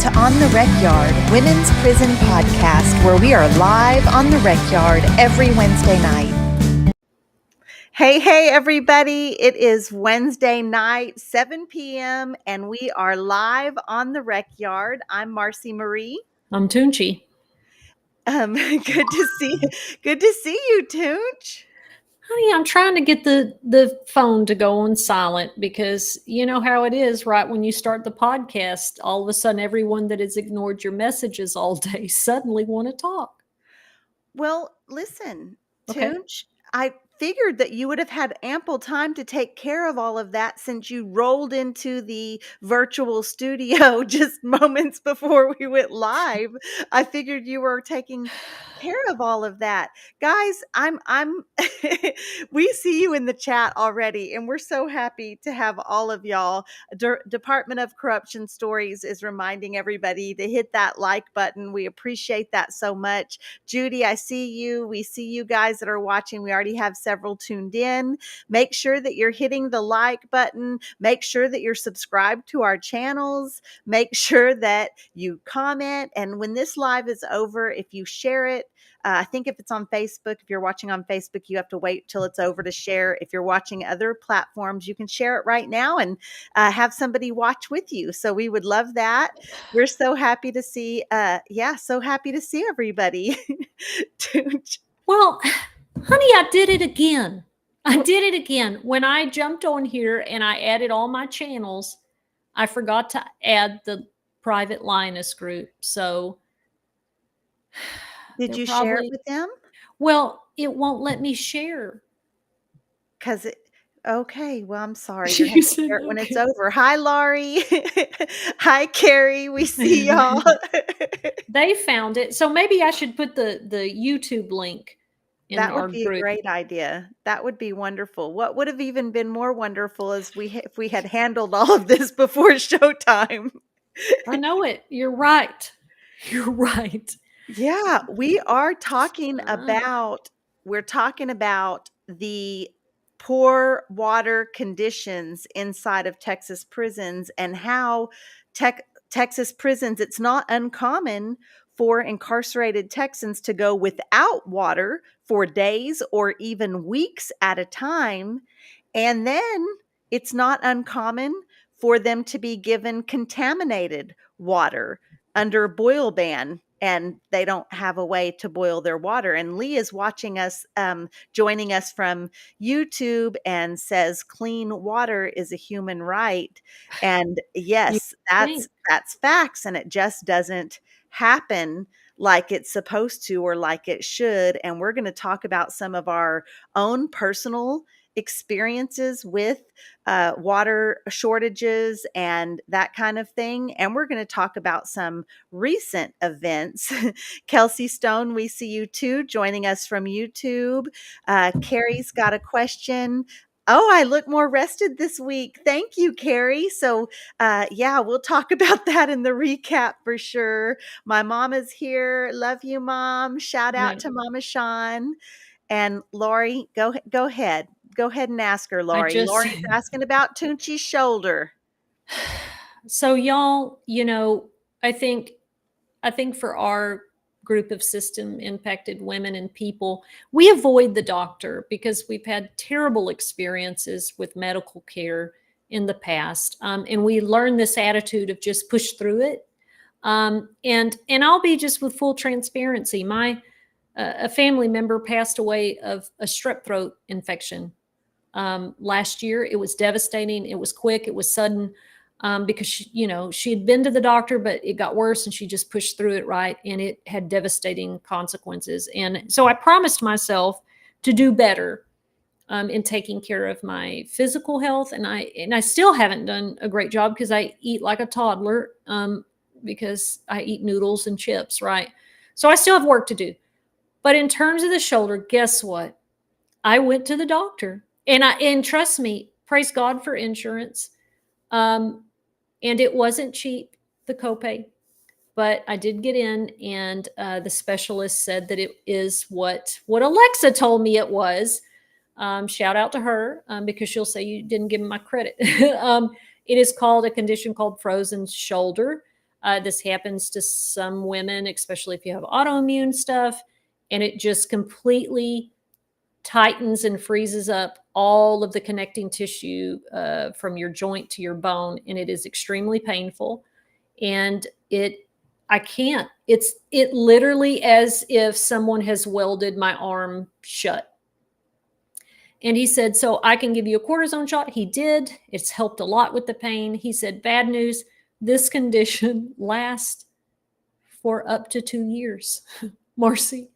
to On the Rec Yard, Women's Prison Podcast, where we are live on the Rec Yard every Wednesday night. Hey, everybody. It is Wednesday night, 7 p.m., and we are live on the Rec Yard. I'm Marci Marie. I'm Toonche. Good to see you, Toonche. Honey, I'm trying to get the phone to go on silent because you know how it is, right? When you start the podcast, all of a sudden everyone that has ignored your messages all day suddenly want to talk. Well, listen, Okay. Toonche, I figured that you would have had ample time to take care of all of that since you rolled into the virtual studio just moments before we went live. I figured you were taking care of all of that. Guys, I'm we see you in the chat already, and we're so happy to have all of y'all. Department of Corruption Stories is reminding everybody to hit that like button. We appreciate that so much. Judy, I see you. We see you guys that are watching. We already have several tuned in. Make sure that you're hitting the like button. Make sure that you're subscribed to our channels. Make sure that you comment. And when this live is over, if you share it, I think if it's on Facebook, if you're watching on Facebook, you have to wait till it's over to share. If you're watching other platforms, you can share it right now and have somebody watch with you. So we would love that. We're so happy to see, so happy to see everybody. Well, honey, I did it again. When I jumped on here and I added all my channels, I forgot to add the private Linus group. So did you share it with them? Well, it won't let me share. Okay, well, I'm sorry. You're going to share it when it's over. Hi, Laurie. Hi, Carrie. We see y'all. They found it. So maybe I should put the YouTube link in our group. That would be a great idea. That would be wonderful. What would have even been more wonderful is if we had handled all of this before showtime. I know it. You're right. Yeah, we are talking about the poor water conditions inside of Texas prisons and how Texas prisons, it's not uncommon for incarcerated Texans to go without water for days or even weeks at a time. And then it's not uncommon for them to be given contaminated water under boil ban, and they don't have a way to boil their water. And Lee is watching us, joining us from YouTube, and says clean water is a human right. And yes, that's facts, and it just doesn't happen like it's supposed to or like it should. And we're going to talk about some of our own personal experiences with water shortages and that kind of thing. And we're going to talk about some recent events. Kelsey Stone, we see you too, joining us from YouTube. Carrie's got a question. Oh, I look more rested this week. Thank you, Carrie. So, we'll talk about that in the recap for sure. My mom is here. Love you, Mom. Shout out to Mama Sean. And Lori, go ahead. Go ahead and ask her, Lori. Lori's asking about Toonche's shoulder. So y'all, I think for our group of system impacted women and people, we avoid the doctor because we've had terrible experiences with medical care in the past. And we learn this attitude of just push through it. And I'll be just with full transparency. A family member passed away of a strep throat infection last year. It was devastating. It was quick. It was sudden because she had been to the doctor, but it got worse and she just pushed through it, right? And it had devastating consequences. And so I promised myself to do better in taking care of my physical health. And I still haven't done a great job because I eat like a toddler because I eat noodles and chips, right? So I still have work to do. But in terms of the shoulder, guess what? I went to the doctor, and trust me, praise God for insurance. And it wasn't cheap, the copay, but I did get in, and the specialist said that it is what Alexa told me it was. Shout out to her because she'll say you didn't give me my credit. It is called a condition called frozen shoulder. This happens to some women, especially if you have autoimmune stuff, and it just completely tightens and freezes up all of the connecting tissue from your joint to your bone, and it is extremely painful. And I can't. It literally as if someone has welded my arm shut. And he said, so I can give you a cortisone shot. He did. It's helped a lot with the pain. He said, bad news, this condition lasts for up to 2 years. Marci,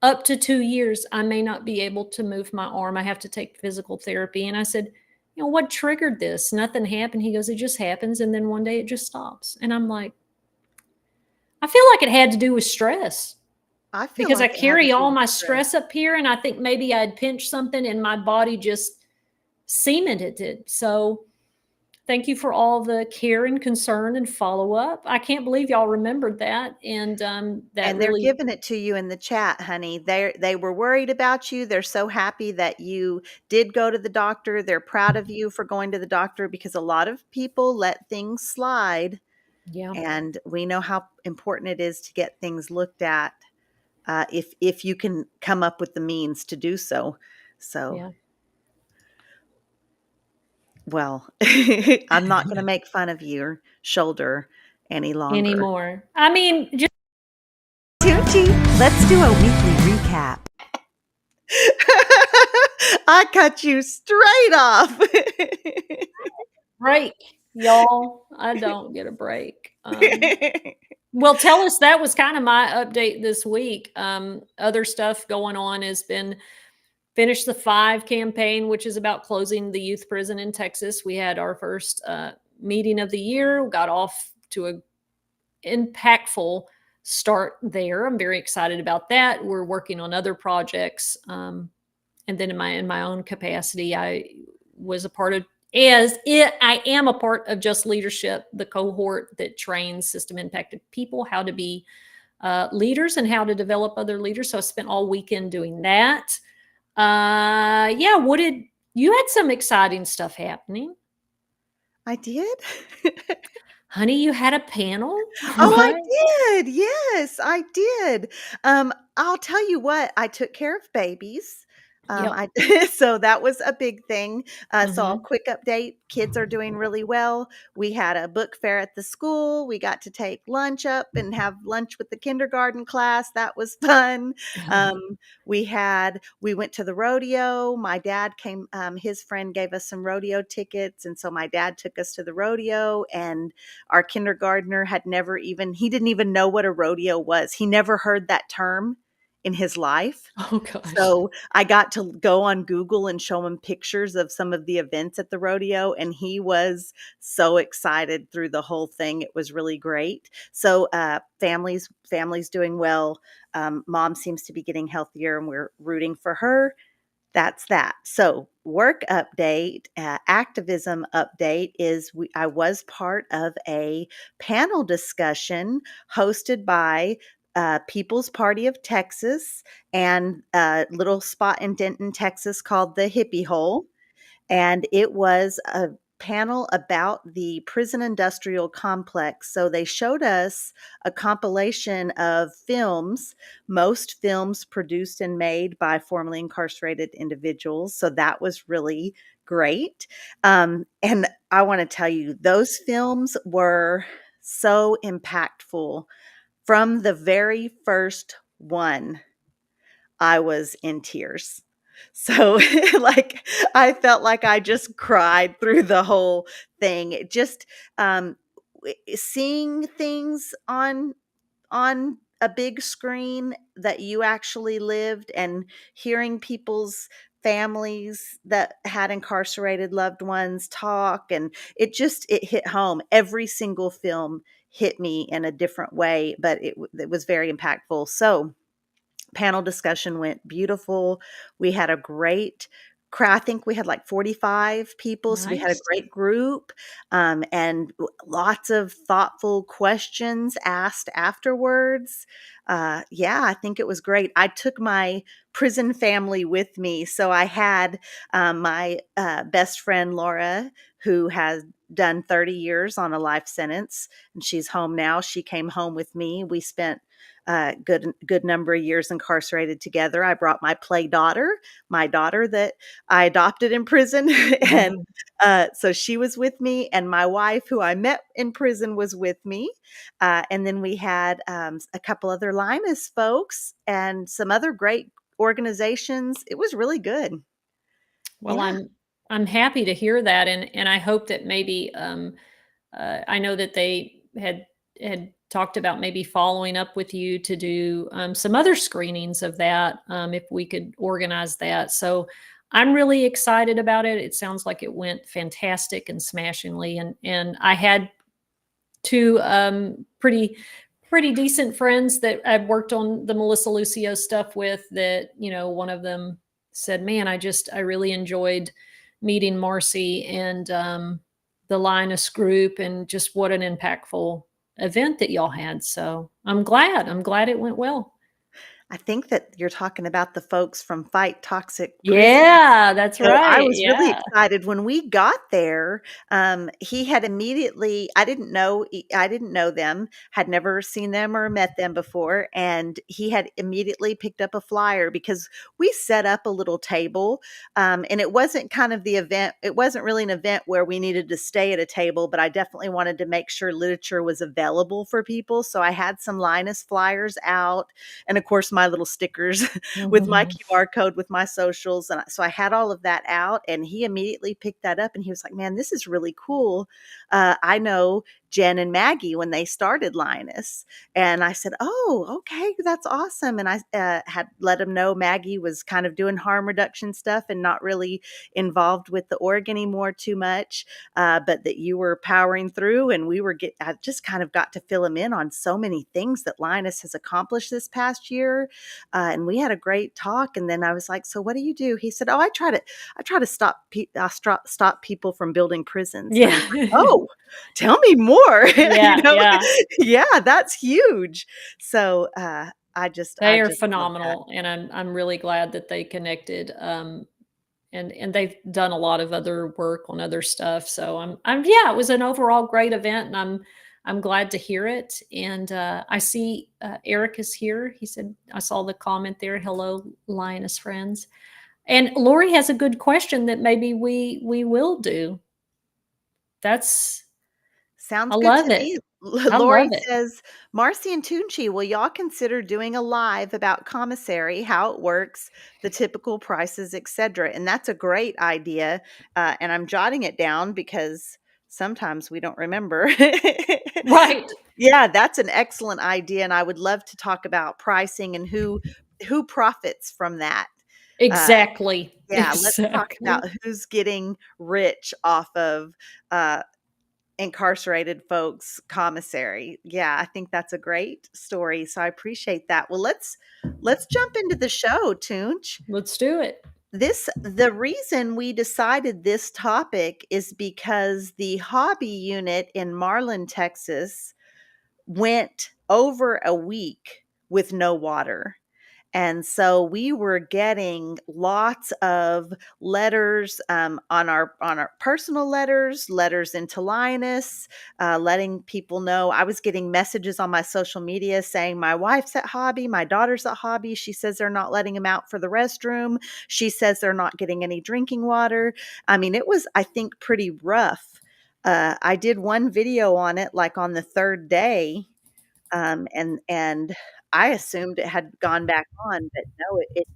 up to 2 years, I may not be able to move my arm. I have to take physical therapy. And I said, what triggered this? Nothing happened. He goes, it just happens. And then one day it just stops. And I'm like, I feel like it had to do with stress. I feel Because I like it had to carry do all with my stress up here, and I think maybe I'd pinched something and my body just cemented it. So thank you for all the care and concern and follow up. I can't believe y'all remembered that, and that And they're really, giving it to you in the chat, honey. They were worried about you. They're so happy that you did go to the doctor. They're proud of you for going to the doctor because a lot of people let things slide, yeah, and we know how important it is to get things looked at if you can come up with the means to do so. So, yeah. well, I'm not going to make fun of your shoulder any longer. Anymore. I mean, just Toonche, let's do a weekly recap. I cut you straight off. break, y'all. I don't get a break. Well, tell us, that was kind of my update this week. Other stuff going on has been finish the 5 campaign, which is about closing the youth prison in Texas. We had our first meeting of the year. We got off to a impactful start there. I'm very excited about that. We're working on other projects, and then in my own capacity, I was a part of I am a part of Just Leadership, the cohort that trains system impacted people how to be leaders and how to develop other leaders. So I spent all weekend doing that. Yeah, what did you had some exciting stuff happening? I did? Honey, you had a panel, Oh, I right? did. Yes, I did. I'll tell you what, I took care of babies. Yep. I so that was a big thing. So a Mhm. quick update, kids are doing really well. We had a book fair at the school. We got to take lunch up and have lunch with the kindergarten class. That was fun. We went to the rodeo. My dad came, his friend gave us some rodeo tickets, and so my dad took us to the rodeo, and our kindergartner he didn't even know what a rodeo was. He never heard that term in his life. Oh gosh. So I got to go on Google and show him pictures of some of the events at the rodeo, and he was so excited through the whole thing. It was really great. So families doing well. Mom seems to be getting healthier, and we're rooting for her. That's that. So, work update, activism update is I was part of a panel discussion hosted by People's Party of Texas and a little spot in Denton, Texas called the Hippie Hole. And it was a panel about the prison industrial complex. So they showed us a compilation of films, most films produced and made by formerly incarcerated individuals. So that was really great. And I want to tell you, those films were so impactful. From the very first one, I was in tears. So, like, I felt like I just cried through the whole thing. It just, seeing things on a big screen that you actually lived, and hearing people's families that had incarcerated loved ones talk, and it hit home. Every single film hit me in a different way, but it was very impactful. So, panel discussion went beautiful. We had a great crowd. I think we had like 45 people. So we had a Nice. great group, and lots of thoughtful questions asked afterwards. Yeah, I think it was great. I took my prison family with me. So I had my best friend, Laura, who has done 30 years on a life sentence, and she's home now. She came home with me. We spent a good number of years incarcerated together. I brought my my daughter that I adopted in prison, and so she was with me, and my wife, who I met in prison, was with me. And then we had a couple other Linus folks and some other great organizations. It was really good. Well, Yeah. I'm happy to hear that, and I hope that maybe I know that they had talked about maybe following up with you to do some other screenings of that, if we could organize that. So I'm really excited about it. It sounds like it went fantastic and smashingly, and I had two pretty decent friends that I've worked on the Melissa Lucio stuff with. That, one of them said, "Man, I really enjoyed meeting Marci and the Linus group, and just what an impactful event that y'all had." So I'm glad. I'm glad it went well. I think that you're talking about the folks from Fight Toxic Prison. Yeah, that's So I right. was really Yeah. excited when we got there. He had immediately, I didn't know them, had never seen them or met them before. And he had immediately picked up a flyer because we set up a little table. And it wasn't kind of the event, it wasn't really an event where we needed to stay at a table, but I definitely wanted to make sure literature was available for people. So I had some Linus flyers out, and of course, my little stickers with my Mhm. QR code with my socials. And so I had all of that out, and he immediately picked that up and he was like, "Man, this is really cool. I know Jen and Maggie when they started Linus." And I said, "Oh, okay, that's awesome." And I had let him know Maggie was kind of doing harm reduction stuff and not really involved with the org anymore too much, but that you were powering through, and I just kind of got to fill him in on so many things that Linus has accomplished this past year. And we had a great talk. And then I was like, "So what do you do?" He said, "Oh, I try to stop people from building prisons." And I was like, Yeah. "Oh, tell me more." Yeah, yeah. Yeah, that's huge. So I They are just love that. phenomenal, and I'm really glad that they connected. And they've done a lot of other work on other stuff. So yeah, it was an overall great event, and I'm glad to hear it. And I see Eric is here. He said, I saw the comment there. Hello, Lioness friends. And Lori has a good question that maybe we will do. That's Sounds I good to love it. me. I love Lori it. says, "Marci and Toonche, will y'all consider doing a live about commissary, how it works, the typical prices, etc.?" And that's a great idea. And I'm jotting it down because sometimes we don't remember. Right. Yeah, that's an excellent idea. And I would love to talk about pricing and who profits from that. Uh, Exactly. yeah, let's talk Exactly. about who's getting rich off of uh, incarcerated folks commissary. Yeah, I think that's a great story. So I appreciate that. Well, let's jump into the show, Toonch. Let's do it. The reason we decided this topic is because the hobby unit in Marlin, Texas went over a week with no water. And so we were getting lots of letters on our personal letters into Linus, letting people know. I was getting messages on my social media saying my wife's at hobby, my daughter's at hobby. She says they're not letting him out for the restroom. She says they're not getting any drinking water. I mean, it was, I think, pretty rough. I did one video on it, like on the third day, and I assumed it had gone back on, but no, it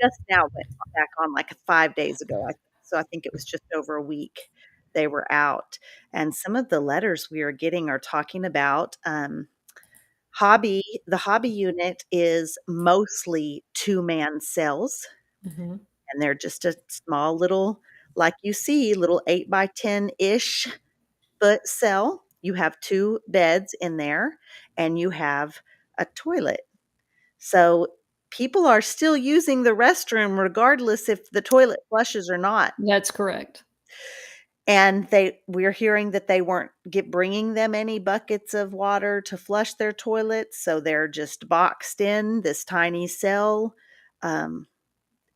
just now went back on like 5 days ago, I think. So I think it was just over a week they were out. And some of the letters we are getting are talking about, the hobby unit is mostly two-man cells, Mhm. and they're just a small little, like you see, little 8 by 10-ish foot cell. You have 2 beds in there, and you have a toilet. So people are still using the restroom regardless if the toilet flushes or not. That's correct. And we're hearing that they weren't bringing them any buckets of water to flush their toilets, so they're just boxed in this tiny cell. Um,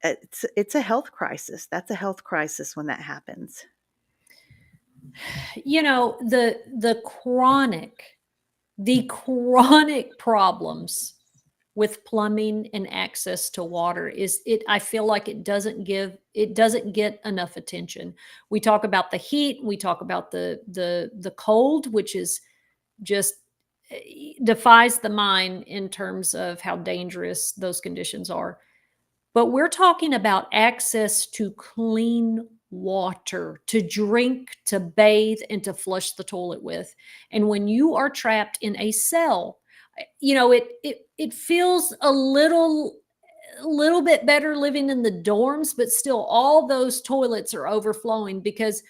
it's a health crisis. That's a health crisis when that happens. The chronic problems with plumbing and access to water is it I feel like it doesn't get enough attention. We talk about the heat, we talk about the cold, which is just defies the mind in terms of how dangerous those conditions are. But we're talking about access to clean water to drink, to bathe, and to flush the toilet with. And when you are trapped in a cell, it feels a little bit better living in the dorms, but still all those toilets are overflowing because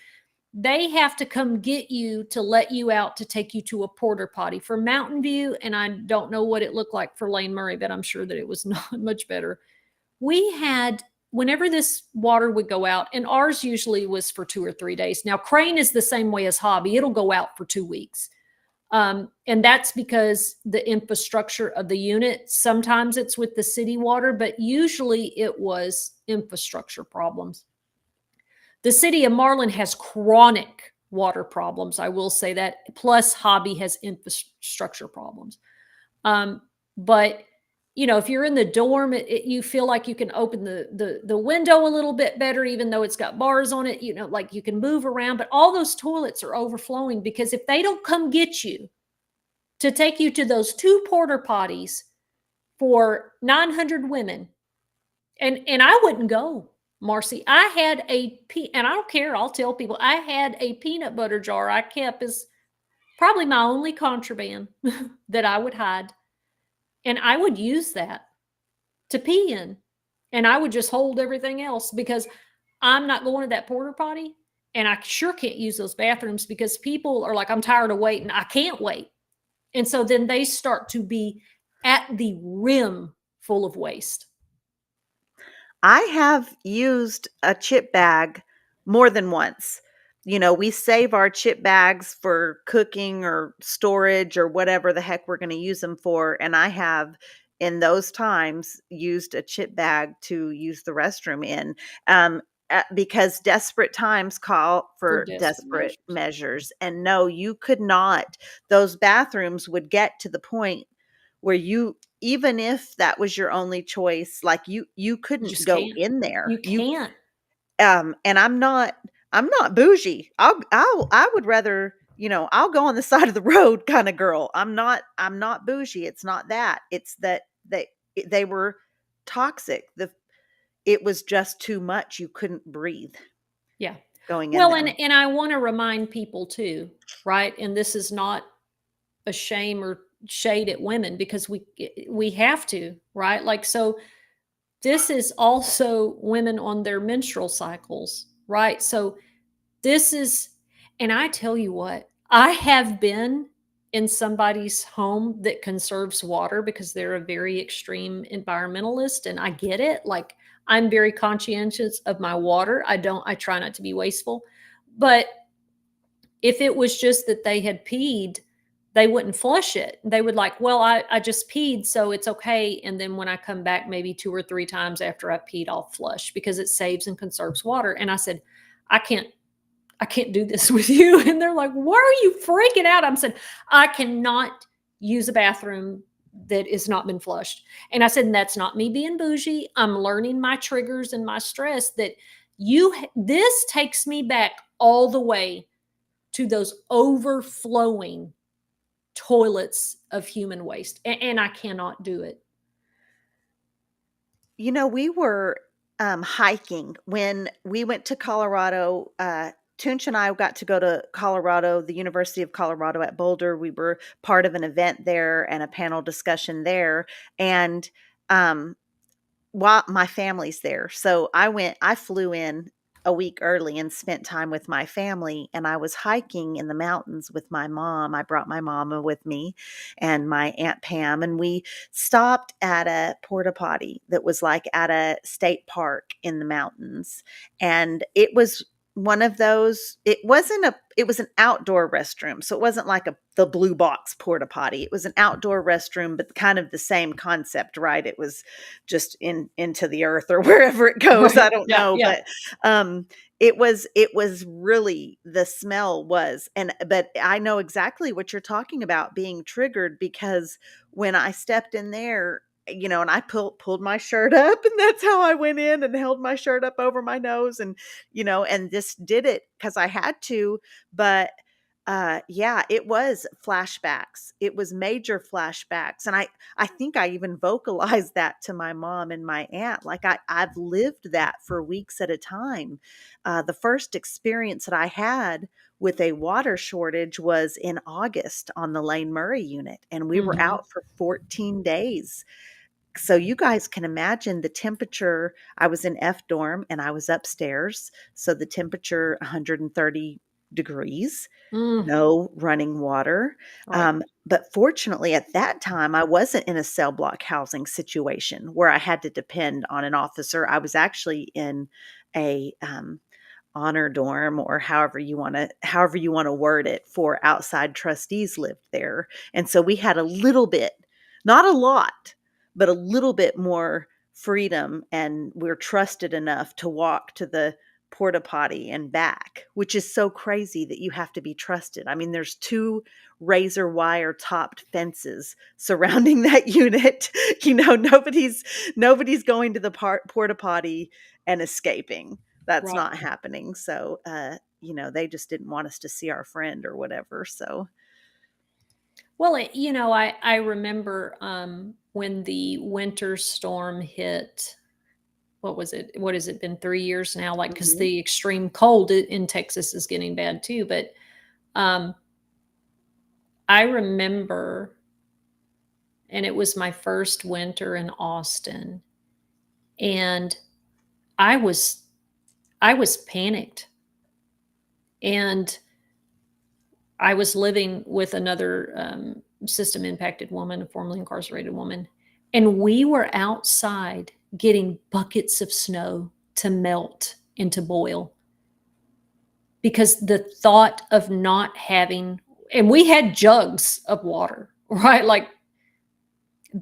they have to come get you to let you out to take you to a porter potty for Mountain View. And I don't know what it looked like for Lane Murray, but I'm sure that it was not much better. We had, whenever this water would go out, and ours usually was for 2 or 3 days. Now, Crane is the same way as Hobby. It'll go out for 2 weeks. And that's because the infrastructure of the unit, sometimes it's with the city water, but usually it was infrastructure problems. The city of Marlin has chronic water problems. I will say that. Plus, Hobby has infrastructure problems. But if you're in the dorm, you feel like you can open the window a little bit better, even though it's got bars on it. Like you can move around. But all those toilets are overflowing because if they don't come get you to take you to those 2 porter potties for 900 women, and I wouldn't go. Marcy, I had and I don't care, I'll tell people, I had a peanut butter jar I kept as probably my only contraband that I would hide. And I would use that to pee in. And I would just hold everything else because I'm not going to that porta potty. And I sure can't use those bathrooms because people are like, I'm tired of waiting. I can't wait. And so then they start to be at the rim full of waste. I have used a chip bag more than once. We save our chip bags for cooking or storage or whatever the heck we're going to use them for. And I have, in those times, used a chip bag to use the restroom in. Because desperate times call for desperate measures. And no, you could not. Those bathrooms would get to the point where even if that was your only choice, like you couldn't go in there. You can't. And I'm not bougie. I would rather, I'll go on the side of the road kind of girl. I'm not bougie. It's not that. It's that they were toxic. It was just too much. You couldn't breathe. Yeah. Going in well, there. and I want to remind people too, right? And this is not a shame or shade at women because we have to, right? Like, so this is also women on their menstrual cycles, right? So this is, and I tell you what, I have been in somebody's home that conserves water because they're a very extreme environmentalist, and I get it. Like, I'm very conscientious of my water. I try not to be wasteful. But if it was just that they had peed, they wouldn't flush it. They would like, well, I just peed, so it's okay. And then when I come back maybe 2 or 3 times after I peed, I'll flush because it saves and conserves water. And I said, I can't do this with you. And they're like, why are you freaking out? I'm saying, I cannot use a bathroom that has not been flushed. And I said, and that's not me being bougie. I'm learning my triggers and my stress that this takes me back all the way to those overflowing toilets of human waste. And I cannot do it. We were hiking when we went to Colorado. Toonche and I got to go to Colorado, the University of Colorado at Boulder. We were part of an event there and a panel discussion there. And while my family's there. So I flew in a week early and spent time with my family, and I was hiking in the mountains with my mom. I brought my mama with me and my Aunt Pam, and we stopped at a porta potty that was like at a state park in the mountains. And it was one of those. It was an outdoor restroom. So it wasn't like the blue box porta potty. It was an outdoor restroom, but kind of the same concept, right? It was just into the earth or wherever it goes. I Right. don't Yeah. know, Yeah. but it was really, the smell was, but I know exactly what you're talking about, being triggered, because when I stepped in there, and I pulled my shirt up, and that's how I went in, and held my shirt up over my nose, and just did it because I had to. But yeah, it was flashbacks. It was major flashbacks. And I think I even vocalized that to my mom and my aunt. Like, I've lived that for weeks at a time. The first experience that I had with a water shortage was in August on the Lane Murray unit, and we were Hmm. out for 14 days. So you guys can imagine the temperature. I was in F dorm and I was upstairs. So the temperature 130 degrees, Mm, no running water. right. But fortunately, at that time, I wasn't in a cell block housing situation where I had to depend on an officer. I was actually in a honor dorm, or however you want to word it, for outside trustees lived there. And so we had a little bit, not a lot, but a little bit more freedom, and we're trusted enough to walk to the porta potty and back, which is so crazy that you have to be trusted. I mean, there's two razor wire topped fences surrounding that unit. Nobody's going to the porta potty and escaping. That's Right. not happening. So, they just didn't want us to see our friend or whatever. So, Well, I remember when the winter storm hit. What was it? What has it been, 3 years now? Like, because mhm. the extreme cold in Texas is getting bad too. But um, I remember, and it was my first winter in Austin, and I was I was panicked, and I was living with another system impacted woman, a formerly incarcerated woman, and we were outside getting buckets of snow to melt and to boil because the thought of not having, and we had jugs of water, right? Like,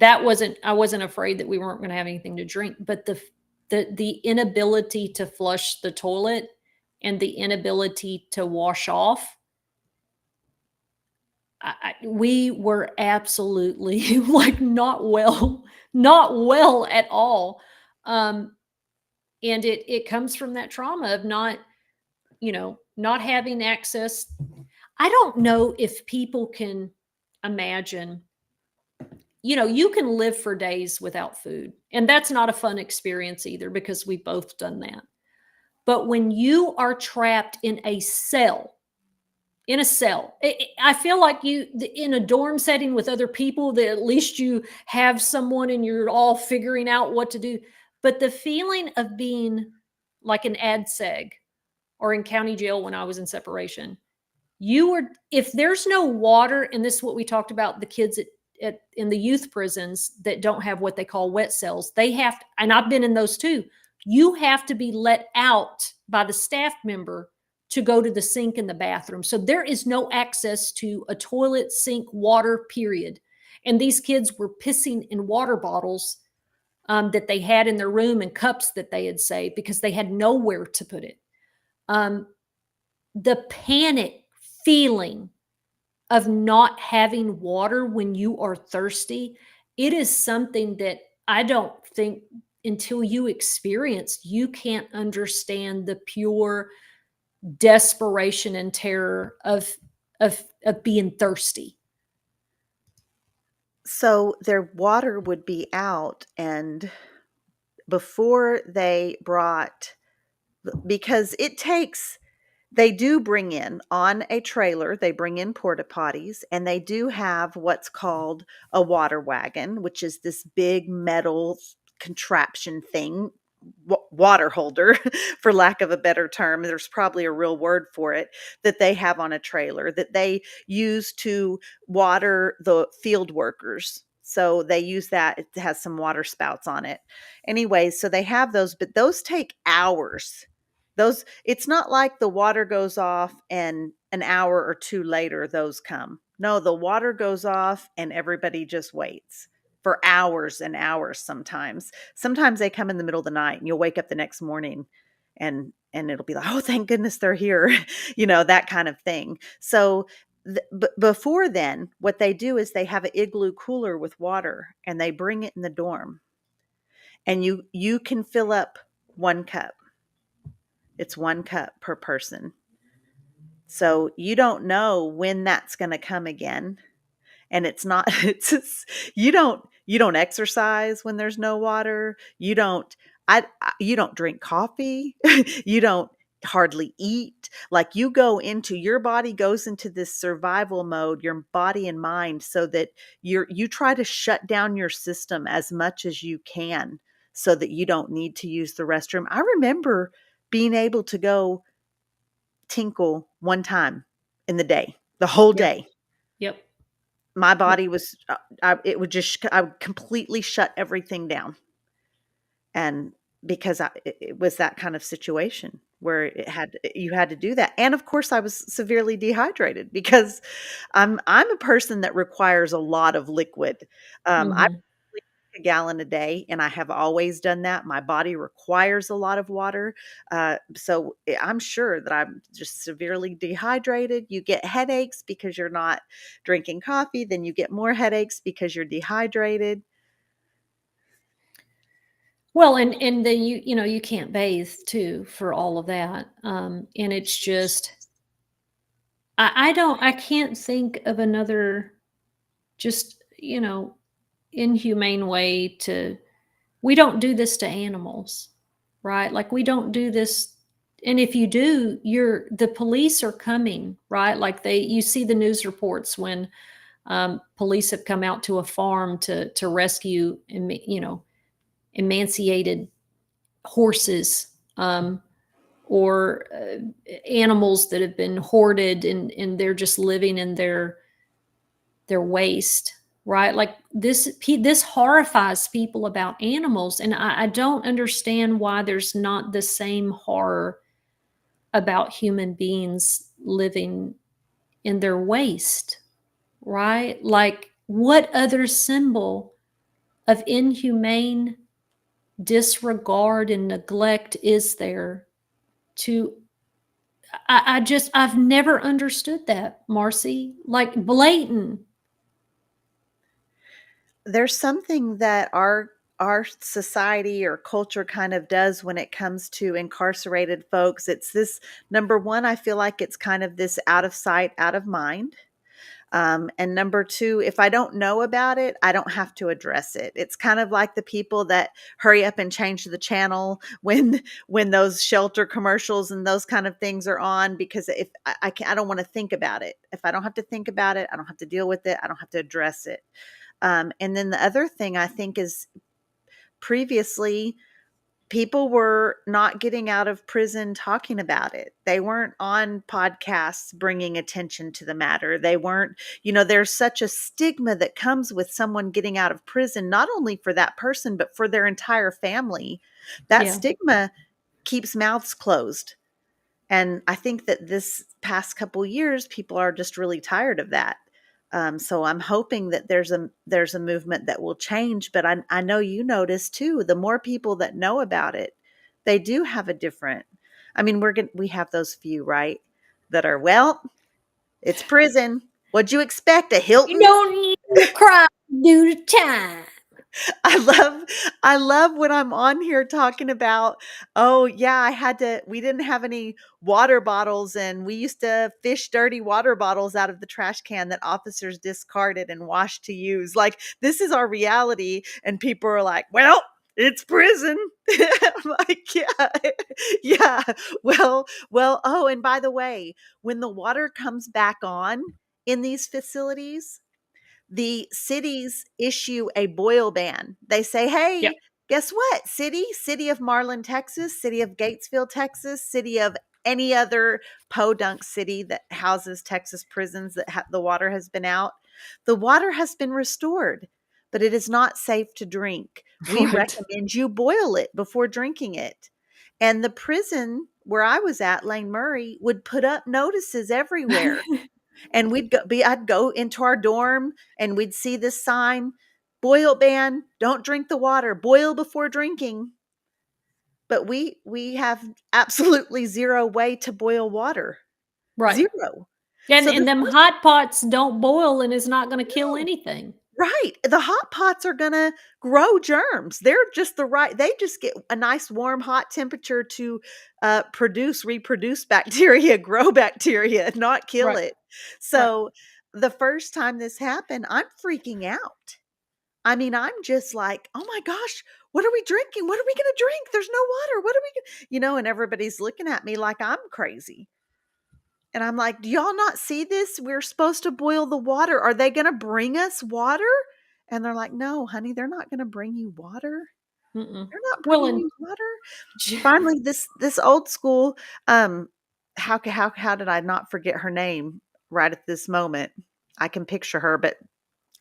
I wasn't afraid that we weren't going to have anything to drink, but the inability to flush the toilet and the inability to wash off, we were absolutely like not well at all. Um, and it comes from that trauma of not having access. I don't know if people can imagine, you can live for days without food. And that's not a fun experience either, because we've both done that. But when you are trapped in a cell, I feel like in a dorm setting with other people, that at least you have someone and you're all figuring out what to do. But the feeling of being like an ad seg or in county jail when I was in separation, if there's no water, and this is what we talked about, the kids in the youth prisons that don't have what they call wet cells, they have, and I've been in those too, you have to be let out by the staff member to go to the sink in the bathroom. So there is no access to a toilet, sink, water, period. And these kids were pissing in water bottles that they had in their room, and cups that they had saved, because they had nowhere to put it. The panic feeling of not having water when you are thirsty, it is something that I don't think, until you experience, you can't understand the pure desperation and terror of being thirsty. So their water would be out, and before they brought, because they do bring in on a trailer, they bring in porta potties, and they do have what's called a water wagon, which is this big metal contraption thing, water holder, for lack of a better term. There's probably a real word for it, that they have on a trailer that they use to water the field workers. So they use that. It has some water spouts on it. Anyway, so they have those, but those take hours It's not like the water goes off and an hour or two later those come. No, the water goes off and everybody just waits for hours and hours sometimes. Sometimes they come in the middle of the night and you'll wake up the next morning and it'll be like, "Oh, thank goodness they're here." That kind of thing. So before then, what they do is they have an igloo cooler with water and they bring it in the dorm. And you can fill up 1 cup. It's 1 cup per person. So you don't know when that's going to come again. And it's not, it's just, you don't exercise when there's no water. You don't drink coffee. You don't hardly eat. Like your body goes into this survival mode, your body and mind, so that you try to shut down your system as much as you can so that you don't need to use the restroom. I remember being able to go tinkle one time in the day, the whole Yep. day. Yep. My Yep. body was, I would completely shut everything down. And because it was that kind of situation where you had to do that. And of course I was severely dehydrated because I'm a person that requires a lot of liquid. I Hmm. drink a gallon a day and I have always done that. My body requires a lot of water. So I'm sure that I'm just severely dehydrated. You get headaches because you're not drinking coffee, then you get more headaches because you're dehydrated. Well, and then you can't bathe too for all of that. And it's just I can't think of another just, inhumane way to we don't do this to animals, right? Like we don't do this. And if you do, the police are coming, right? Like you see the news reports when police have come out to a farm to rescue, emaciated horses, or animals that have been hoarded and they're just living in their waste, right? Like this horrifies people about animals, and I don't understand why there's not the same horror about human beings living in their waste, right? Like what other symbol of inhumane disregard and neglect is there to I've never understood that, Marcy. Like blatant. There's something that our society or culture kind of does when it comes to incarcerated folks. It's this, number one, I feel like it's kind of this out of sight, out of mind. And number two, if I don't know about it, I don't have to address it. It's kind of like the people that hurry up and change the channel when those shelter commercials and those kind of things are on, because if I don't want to think about it. If I don't have to think about it, I don't have to deal with it. I don't have to address it. And then the other thing I think is, previously, people were not getting out of prison talking about it. They weren't on podcasts bringing attention to the matter. They weren't, there's such a stigma that comes with someone getting out of prison, not only for that person, but for their entire family. That Yeah. stigma keeps mouths closed. And I think that this past couple years, people are just really tired of that. So I'm hoping that there's a movement that will change. But I know you notice too, the more people that know about it, they do have a different. I mean, we have those few, right, that are, well, it's prison. What'd you expect? A You Hilton? don't need to cry due to time. I love I love when I'm on here talking about, oh yeah, we didn't have any water bottles and we used to fish dirty water bottles out of the trash can that officers discarded and washed to use. Like, this is our reality, and people are like, well, it's prison. I'm like, yeah. Yeah. Oh, and by the way, when the water comes back on in these facilities, the cities issue a boil ban. They say, Yeah. hey, guess what? City of Marlin, Texas, city of Gatesville, Texas, city of any other podunk city that houses Texas prisons that the water has been out. The water has been restored, but it is not safe to drink. We Right. recommend you boil it before drinking it. And the prison where I was at, Lane Murray, would put up notices everywhere. And I'd go into our dorm and we'd see this sign, boil ban, don't drink the water, boil before drinking. But we have absolutely zero way to boil water. Right. Zero. And So the and them first hot pots don't boil and it's not gonna kill no. anything. Right. The hot pots are gonna grow germs. They're just they just get a nice warm, hot temperature to reproduce bacteria, grow bacteria, not kill Right. it. Right. So the first time this happened, I'm freaking out. I mean, I'm just like, oh my gosh, what are we drinking? What are we gonna drink? There's no water. What are we and everybody's looking at me like I'm crazy. And I'm like, "Do y'all not see this? We're supposed to boil the water. Are they gonna bring us water?" And they're like, "No, honey, they're not gonna bring you water. Mm-mm. They're not Well, bringing and you water." Finally, this old school, how did I not forget her name right at this moment? I can picture her, but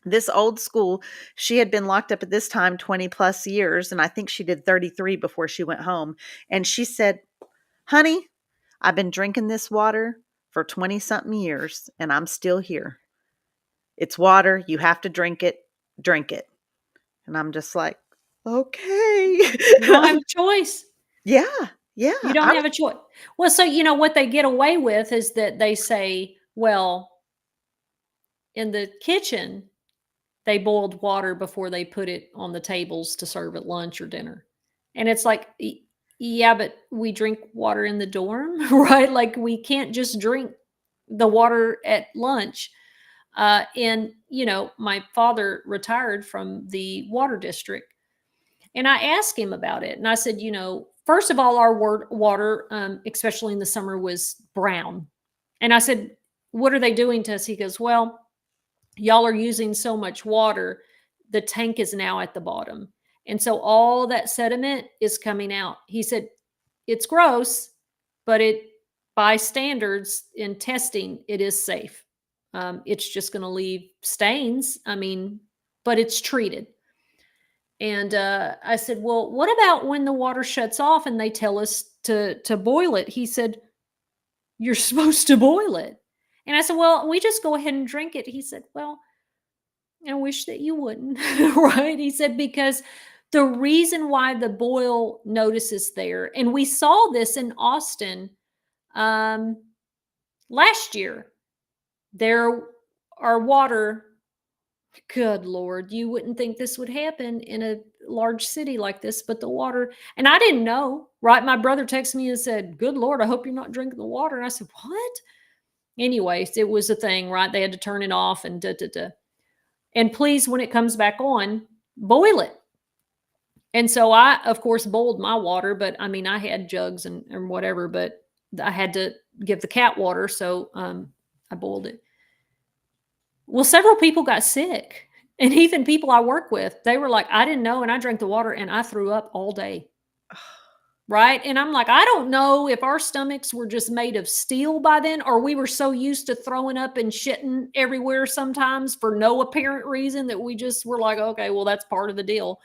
this old school, she had been locked up at this time 20 plus years, and I think she did 33 before she went home. And she said, "Honey, I've been drinking this water for 20 something years and I'm still here. It's water. You have to drink it. Drink it." And I'm just like, okay. you don't have a choice. Yeah. Yeah. You don't have a choice. Well, so, what they get away with is that they say, well, in the kitchen, they boiled water before they put it on the tables to serve at lunch or dinner. And it's like, yeah, but we drink water in the dorm, right? Like we can't just drink the water at lunch. And, my father retired from the water district. And I asked him about it. And I said, first of all, our water, especially in the summer, was brown. And I said, what are they doing to us? He goes, well, y'all are using so much water. The tank is now at the bottom. And so all that sediment is coming out. He said, it's gross, but by standards in testing, it is safe. It's just going to leave stains. I mean, but it's treated. And I said, well, what about when the water shuts off and they tell us to boil it? He said, you're supposed to boil it. And I said, well, we just go ahead and drink it. He said, well, I wish that you wouldn't, right? He said, because the reason why the boil notice is there, and we saw this in Austin um, last year, there are water. Good Lord, you wouldn't think this would happen in a large city like this, but the water, and I didn't know, right? My brother texted me and said, good Lord, I hope you're not drinking the water. And I said, what? Anyways, it was a thing, right? They had to turn it off and da, da, da. And please, when it comes back on, boil it. And so I, of course, boiled my water, but I mean, I had jugs and whatever, but I had to give the cat water. So I boiled it. Well, several people got sick. And even people I work with, they were like, I didn't know. And I drank the water and I threw up all day. Right. And I'm like, I don't know if our stomachs were just made of steel by then, or we were so used to throwing up and shitting everywhere sometimes for no apparent reason that we just were like, okay, well, that's part of the deal.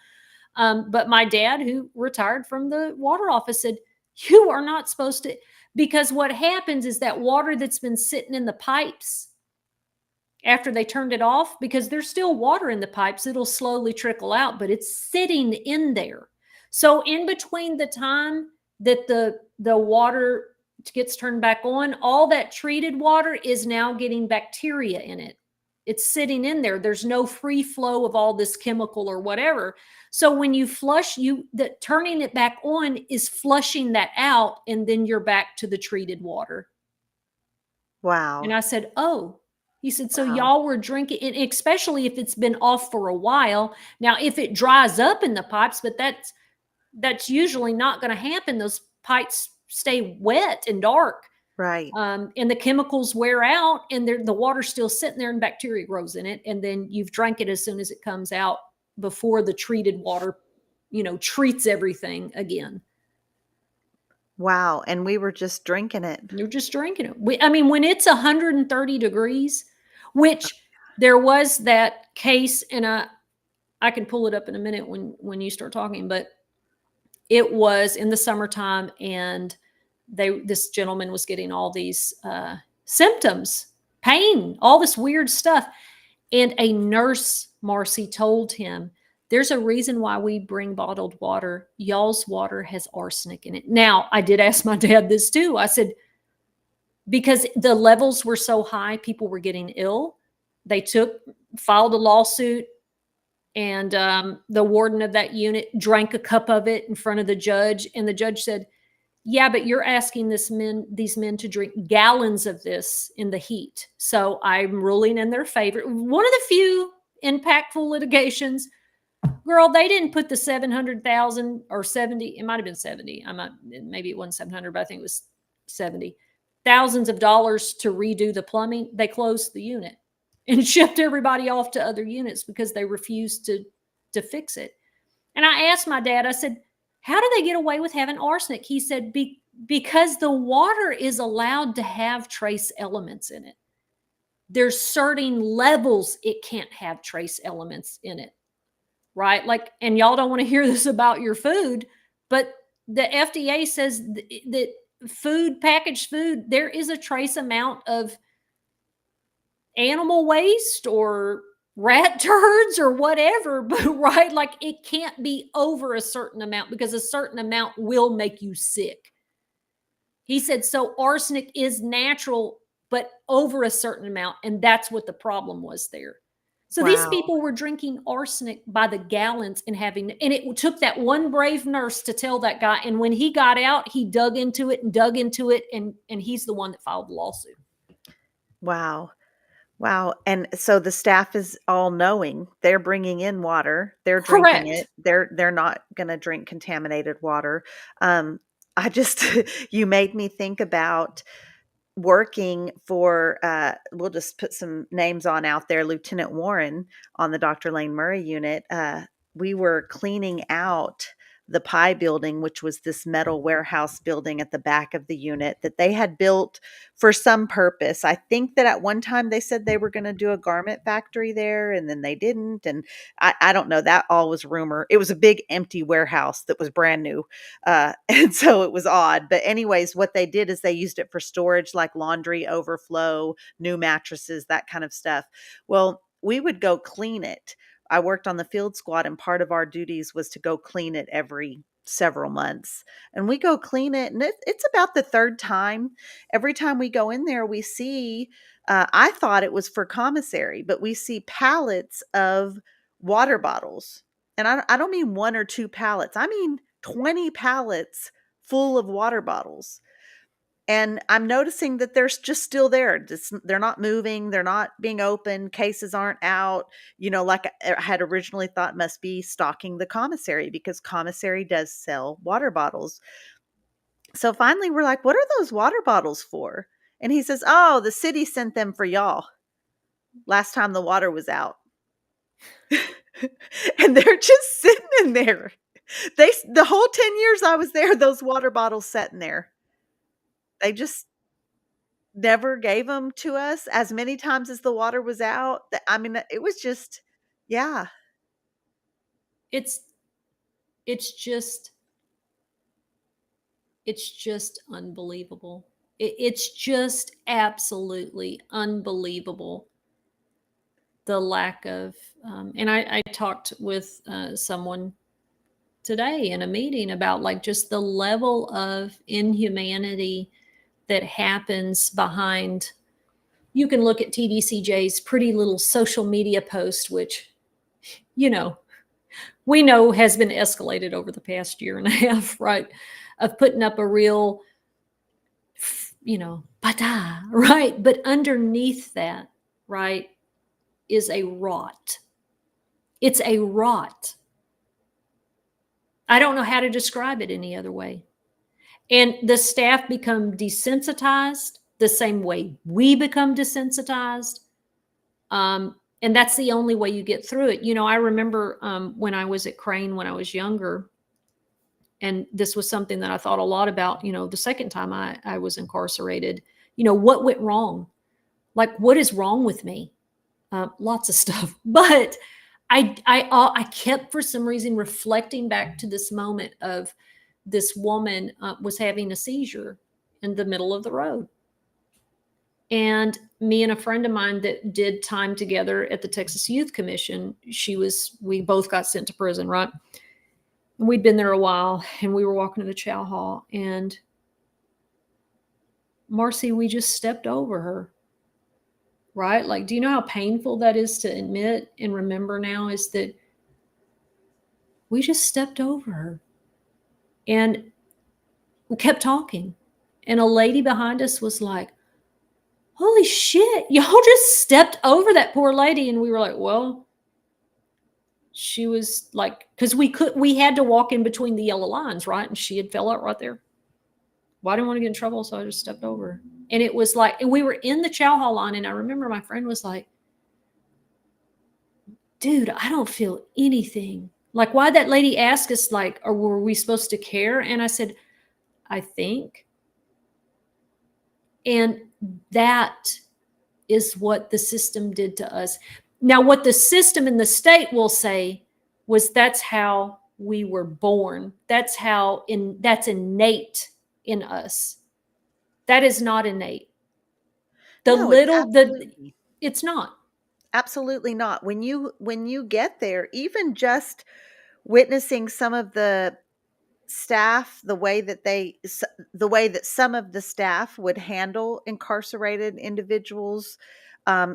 But my dad, who retired from the water office, said, you are not supposed to, because what happens is that water that's been sitting in the pipes after they turned it off, because there's still water in the pipes, it'll slowly trickle out, but it's sitting in there. So in between the time that the water gets turned back on, all that treated water is now getting bacteria in it. It's sitting in there. There's no free flow of all this chemical or whatever. So when you flush, turning it back on is flushing that out, and then you're back to the treated water. Wow. And I said, oh. He said, so Wow. y'all were drinking, and especially if it's been off for a while. Now, if it dries up in the pipes, but that's usually not going to happen. Those pipes stay wet and dark. Right. And the chemicals wear out, and the water's still sitting there and bacteria grows in it. And then you've drank it as soon as it comes out before the treated water, treats everything again. Wow. And we were just drinking it. You're just drinking it. I mean, when it's 130 degrees, which there was that case, and I can pull it up in a minute when you start talking, but it was in the summertime, and this gentleman was getting all these symptoms, pain, all this weird stuff. And a nurse, Marci, told him, there's a reason why we bring bottled water. Y'all's water has arsenic in it. Now, I did ask my dad this too. I said, because the levels were so high, people were getting ill. They filed a lawsuit, and the warden of that unit drank a cup of it in front of the judge. And the judge said, yeah, but you're asking these men to drink gallons of this in the heat. So I'm ruling in their favor. One of the few impactful litigations. Girl, they didn't put the 700,000 or 70. It might have been 70. Maybe it wasn't 700, but I think it was 70 thousands of dollars to redo the plumbing. They closed the unit and shipped everybody off to other units because they refused to fix it. And I asked my dad, I said, how do they get away with having arsenic? He said, because the water is allowed to have trace elements in it. There's certain levels it can't have trace elements in it, right? Like, and y'all don't want to hear this about your food, but the FDA says that packaged food, there is a trace amount of animal waste or rat turds or whatever, but right, like it can't be over a certain amount because a certain amount will make you sick. He said, so arsenic is natural, but over a certain amount. And that's what the problem was there. So these people were drinking arsenic by the gallons and it took that one brave nurse to tell that guy. And when he got out, he dug into it. And he's the one that filed the lawsuit. Wow. Wow. And so the staff is all knowing. They're bringing in water. They're drinking it. They're not going to drink contaminated water. You made me think about working for, we'll just put some names on out there, Lieutenant Warren on the Dr. Lane Murray unit. We were cleaning out the Pie building, which was this metal warehouse building at the back of the unit that they had built for some purpose. I think that at one time they said they were going to do a garment factory there, and then they didn't. And I don't know, that all was rumor. It was a big empty warehouse that was brand new. And so it was odd. But anyways, what they did is they used it for storage, like laundry overflow, new mattresses, that kind of stuff. Well, we would go clean it. I worked on the field squad, and part of our duties was to go clean it every several months. And we go clean it, and it's about the third time. Every time we go in there, we see, I thought it was for commissary, but we see pallets of water bottles. And I don't mean one or two pallets. I mean 20 pallets full of water bottles. And I'm noticing that they're just still there. They're not moving. They're not being opened. Cases aren't out. Like I had originally thought must be stocking the commissary because commissary does sell water bottles. So finally we're like, what are those water bottles for? And he says, oh, the city sent them for y'all last time the water was out. And they're just sitting in there. The whole 10 years I was there, those water bottles sat in there. They just never gave them to us as many times as the water was out. I mean, it was just, yeah. It's just unbelievable. It's just absolutely unbelievable. The lack of, and I talked with someone today in a meeting about like just the level of inhumanity that happens behind. You can look at TDCJ's pretty little social media post, which, we know has been escalated over the past year and a half, right? Of putting up a real, bata, right? But underneath that, right, is a rot. It's a rot. I don't know how to describe it any other way. And the staff become desensitized the same way we become desensitized. And that's the only way you get through it. I remember when I was at Crane when I was younger, and this was something that I thought a lot about, the second time I was incarcerated, what went wrong? Like, what is wrong with me? Lots of stuff. But I kept, for some reason, reflecting back to this moment of this woman was having a seizure in the middle of the road. And me and a friend of mine that did time together at the Texas Youth Commission, we both got sent to prison, right? And we'd been there a while, and we were walking to the chow hall, and Marcy, we just stepped over her, right? Like, do you know how painful that is to admit and remember now, is that we just stepped over her, and we kept talking. And a lady behind us was like, holy shit, y'all just stepped over that poor lady. And we were like, well, she was like, because we had to walk in between the yellow lines, right? And she had fell out right there. Well, I didn't want to get in trouble, so I just stepped over her. And it was like, and we were in the chow hall line, and I remember my friend was like, dude, I don't feel anything. Like, why'd that lady ask us, like, or were we supposed to care? And I said, I think. And that is what the system did to us. Now, what the system and the state will say was that's how we were born. That's innate in us. That is not innate. It's not. Absolutely not. When you get there, even just witnessing some of the staff, the way that some of the staff would handle incarcerated individuals,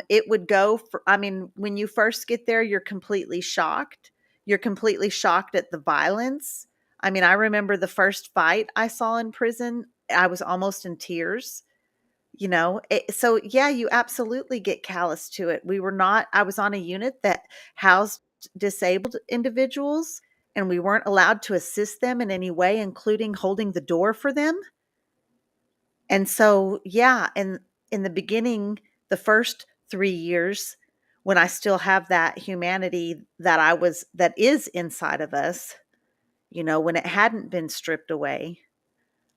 it would go for, I mean, when you first get there, you're completely shocked. You're completely shocked at the violence. I mean, I remember the first fight I saw in prison, I was almost in tears. So yeah, you absolutely get callous to it. I was on a unit that housed disabled individuals, and we weren't allowed to assist them in any way, including holding the door for them. And so, yeah, in the beginning, the first 3 years, when I still have that humanity that is inside of us, when it hadn't been stripped away,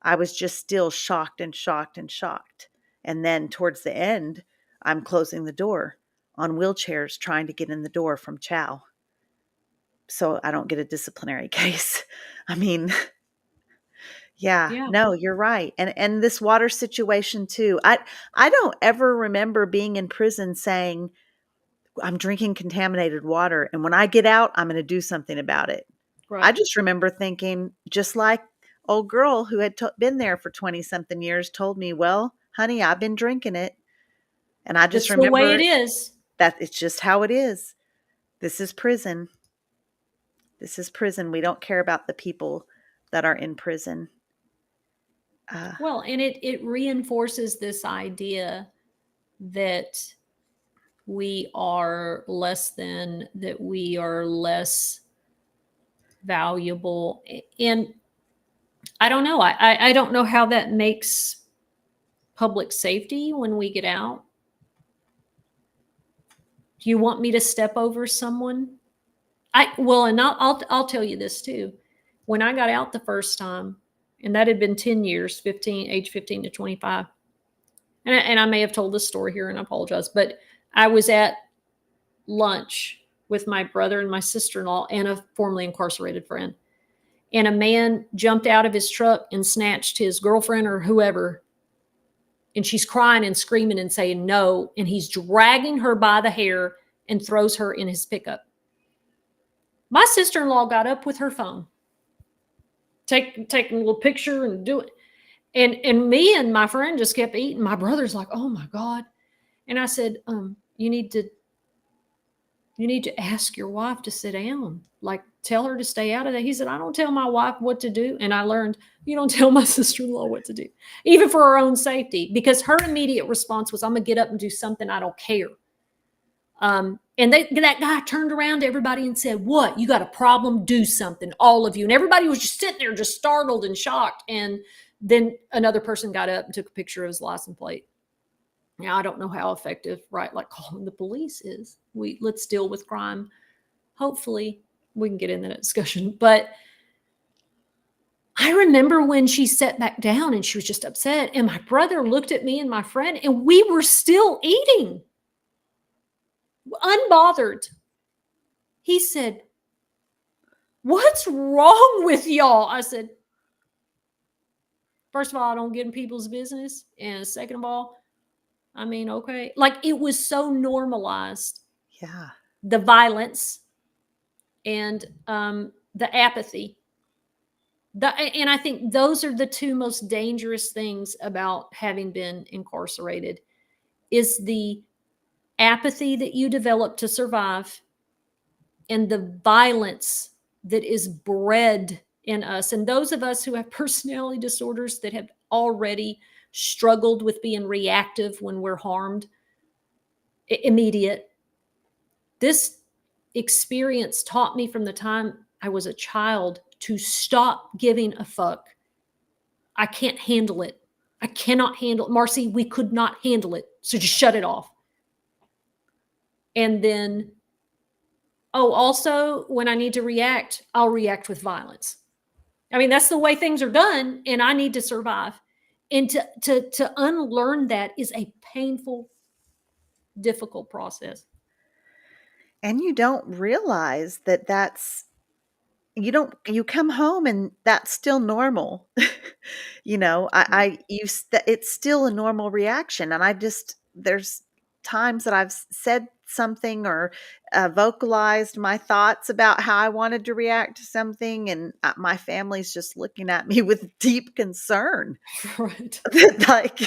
I was just still shocked and shocked and shocked. And then towards the end, I'm closing the door on wheelchairs trying to get in the door from Chow, so I don't get a disciplinary case. I mean, yeah, Yeah. no, you're right. And this water situation too. I don't ever remember being in prison saying, I'm drinking contaminated water, and when I get out, I'm going to do something about it. Right. I just remember thinking, just like old girl who had been there for 20 something years told me, well, honey, I've been drinking it. And I just That's the way remember it is. that it's just how it is. This is prison. This is prison. We don't care about the people that are in prison. Well, and it reinforces this idea that we are less than, that we are less valuable. And I don't know. I don't know how that makes public safety when we get out. Do you want me to step over someone? And I'll tell you this too. When I got out the first time, and that had been 10 years, age 15 to 25. And I may have told this story here, and I apologize, but I was at lunch with my brother and my sister-in-law and a formerly incarcerated friend. And a man jumped out of his truck and snatched his girlfriend or whoever. And she's crying and screaming and saying no. And he's dragging her by the hair and throws her in his pickup. My sister-in-law got up with her phone, taking a little picture and do it. And me and my friend just kept eating. My brother's like, oh my God. And I said, you need to ask your wife to sit down. Like, tell her to stay out of that. He said, I don't tell my wife what to do. And I learned, you don't tell my sister-in-law what to do, even for her own safety, because her immediate response was, I'm going to get up and do something. I don't care. And that guy turned around to everybody and said, what? You got a problem? Do something, all of you. And everybody was just sitting there, just startled and shocked. And then another person got up and took a picture of his license plate. Now, I don't know how effective, right, like calling the police is. Let's deal with crime. Hopefully we can get into that discussion. But I remember when she sat back down and she was just upset. And my brother looked at me and my friend, and we were still eating, unbothered. He said, what's wrong with y'all? I said, First of all, I don't get in people's business. And second of all, I mean, okay. Like it was so normalized, Yeah. the violence and the apathy. And I think those are the two most dangerous things about having been incarcerated is the apathy that you develop to survive and the violence that is bred in us. And those of us who have personality disorders that have already struggled with being reactive when we're harmed, immediate. This experience taught me from the time I was a child to stop giving a fuck. I can't handle it. I cannot handle it. Marci, we could not handle it. So just shut it off. And then, oh, also, when I need to react, I'll react with violence. I mean, that's the way things are done, and I need to survive. And to unlearn that is a painful, difficult process. And you don't realize that you come home and that's still normal. It's still a normal reaction. And there's times that I've said something or vocalized my thoughts about how I wanted to react to something. And my family's just looking at me with deep concern. Right. Like,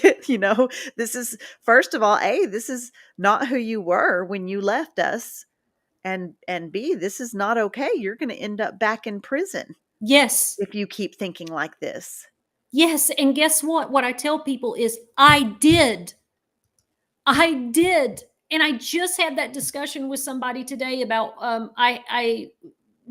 this is, first of all, this is not who you were when you left us. And B, this is not okay. You're going to end up back in prison Yes. if you keep thinking like this. Yes. And guess what? What I tell people is I did. And I just had that discussion with somebody today about I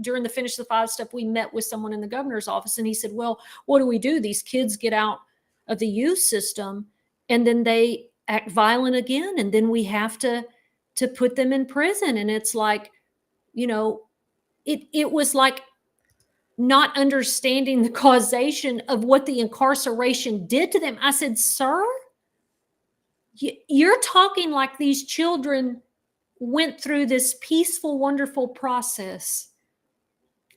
during the Finish the Five stuff, we met with someone in the governor's office, and he said, well, what do we do? These kids get out of the youth system and then they act violent again, and then we have to put them in prison. And it's like, it was like not understanding the causation of what the incarceration did to them. I said, sir, you're talking like these children went through this peaceful, wonderful process.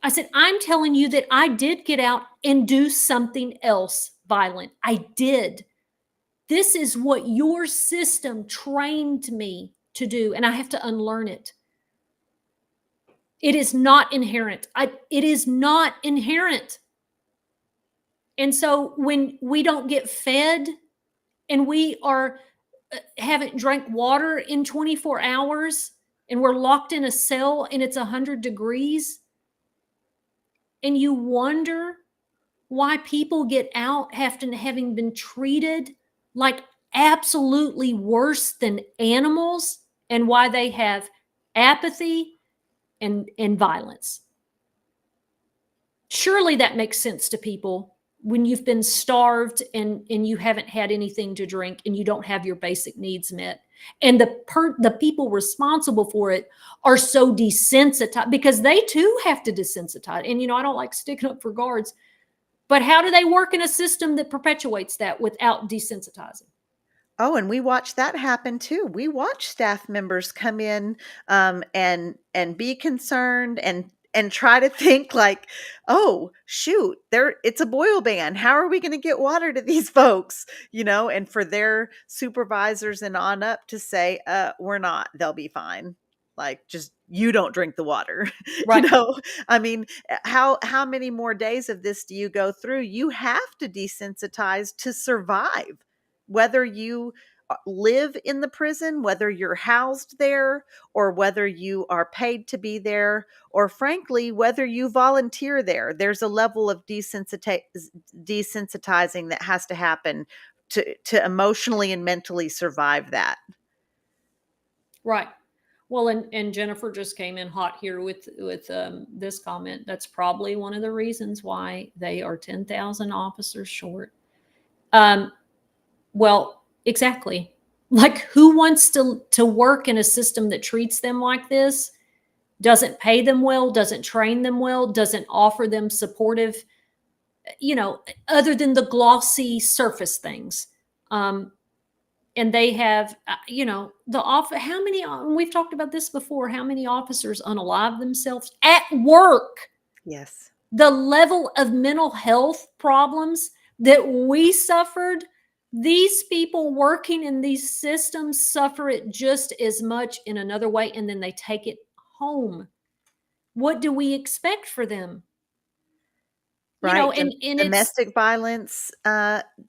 I said, I'm telling you that I did get out and do something else violent. I did. This is what your system trained me to do, and I have to unlearn it. It is not inherent. It is not inherent. And so when we don't get fed and we haven't drank water in 24 hours and we're locked in a cell and it's 100 degrees, and you wonder why people get out having been treated like absolutely worse than animals, and why they have apathy and violence. Surely that makes sense to people when you've been starved and you haven't had anything to drink and you don't have your basic needs met. And the people responsible for it are so desensitized, because they too have to desensitize. And, I don't like sticking up for guards, but how do they work in a system that perpetuates that without desensitizing? Oh, and we watch that happen too. We watch staff members come in and be concerned and try to think like, oh shoot, it's a boil ban. How are we going to get water to these folks? And for their supervisors and on up to say, we're not, they'll be fine. Like, just, you don't drink the water. Right. I mean, how many more days of this do you go through? You have to desensitize to survive. Whether you live in the prison, whether you're housed there, or whether you are paid to be there, or frankly, whether you volunteer there, there's a level of desensitizing that has to happen to emotionally and mentally survive that. Right. Well, and Jennifer just came in hot here with this comment. That's probably one of the reasons why they are 10,000 officers short. Well, exactly. Like, who wants to work in a system that treats them like this, doesn't pay them well, doesn't train them well, doesn't offer them supportive, other than the glossy surface things. And they have, how many, we've talked about this before, how many officers unalive themselves at work? Yes. The level of mental health problems that we suffered, these people working in these systems suffer it just as much in another way, and then they take it home. What do we expect for them? You know, Right, and it's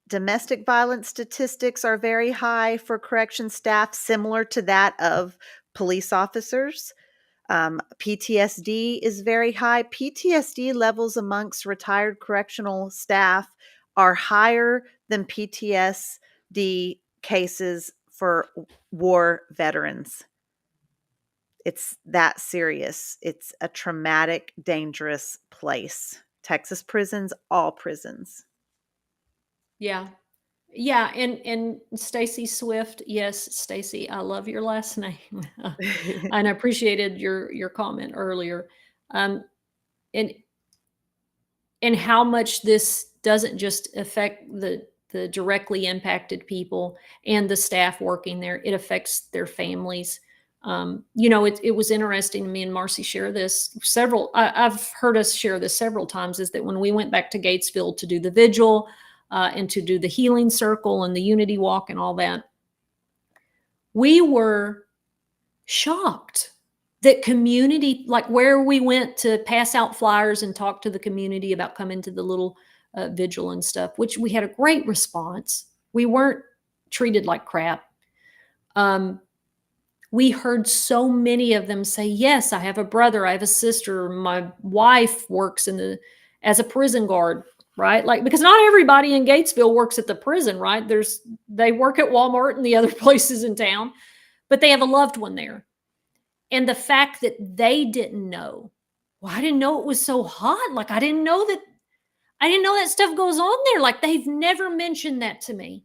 domestic violence statistics are very high for correction staff, similar to that of police officers. PTSD is very high. PTSD levels amongst retired correctional staff are higher than PTSD cases for war veterans. It's that serious. It's a traumatic, dangerous place. Texas prisons, all prisons. yeah. Yeah, and Stacy Swift, yes, Stacy, I love your last name. And I appreciated your comment earlier. Um, and and how much this doesn't just affect the directly impacted people and the staff working there, it affects their families. You know, it was interesting to me and Marcy share this I've heard us share this several times, is that when we went back to Gatesville to do the vigil and to do the healing circle and the unity walk and all that, we were shocked that community, like where we went to pass out flyers and talk to the community about coming to the little vigil and stuff, which we had a great response. We weren't treated like crap. We heard so many of them say, yes, I have a brother, I have a sister, my wife works as a prison guard, right? Like, because not everybody in Gatesville works at the prison, right? They work at Walmart and the other places in town, but they have a loved one there. And the fact that they didn't know, well, I didn't know it was so hot. Like, I didn't know that stuff goes on there. Like, they've never mentioned that to me.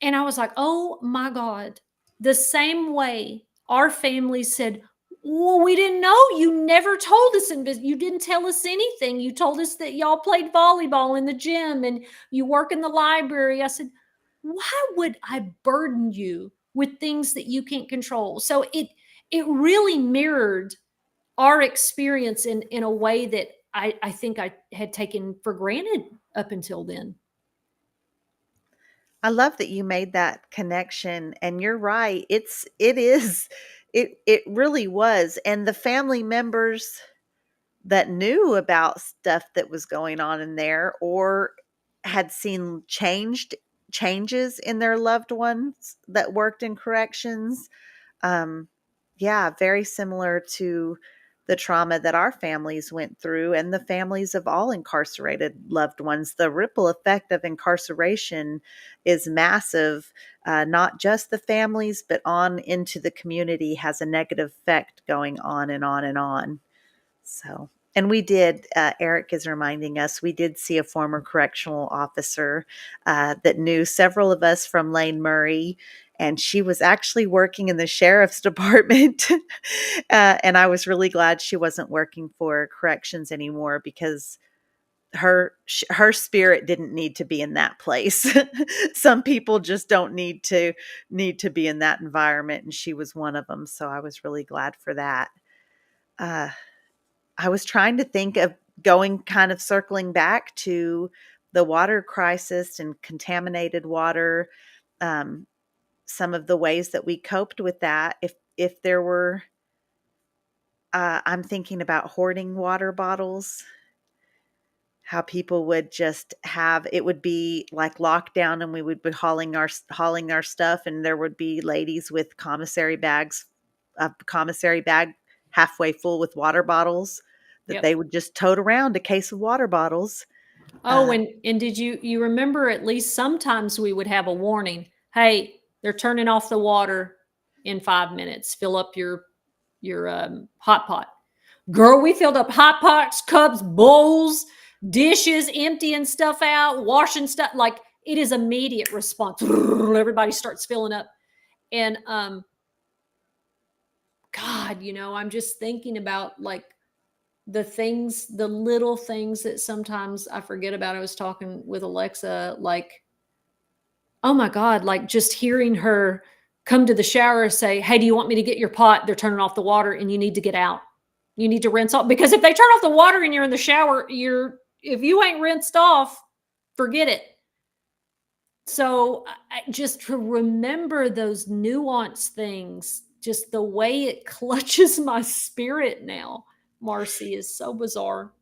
And I was like, oh my God. The same way our family said, well, we didn't know. You never told us. You didn't tell us anything. You told us that y'all played volleyball in the gym and you work in the library. I said, why would I burden you with things that you can't control? So it really mirrored our experience in a way that I think I had taken for granted up until then. I love that you made that connection, and you're right. It really was. And the family members that knew about stuff that was going on in there or had seen changes in their loved ones that worked in corrections. Yeah, very similar to the trauma that our families went through and the families of all incarcerated loved ones. The ripple effect of incarceration is massive. Not just the families, but on into the community has a negative effect going on and on and on. So, and we did, Eric is reminding us, we did see a former correctional officer that knew several of us from Lane Murray, and she was actually working in the sheriff's department. And I was really glad she wasn't working for corrections anymore because her spirit didn't need to be in that place. Some people just don't need to be in that environment, and she was one of them. So I was really glad for that. I was trying to think of going kind of circling back to the water crisis and contaminated water, some of the ways that we coped with that. If there were, I'm thinking about hoarding water bottles, how people would just have, it would be like lockdown and we would be hauling our stuff, and there would be ladies with a commissary bag halfway full with water bottles that they Yep. would just tote around a case of water bottles. Oh, and did you remember, at least sometimes we would have a warning. Hey, they're turning off the water in 5 minutes. Fill up your hot pot. Girl, we filled up hot pots, cups, bowls, dishes, emptying stuff out, washing stuff. Like, it is immediate response. Everybody starts filling up. And God, I'm just thinking about like the little things that sometimes I forget about. I was talking with Alexa, like, oh my God, like just hearing her come to the shower, say, hey, do you want me to get your pot? They're turning off the water and you need to get out. You need to rinse off, because if they turn off the water and you're in the shower, if you ain't rinsed off, forget it. So just to remember those nuanced things, just the way it clutches my spirit now, Marcy, is so bizarre.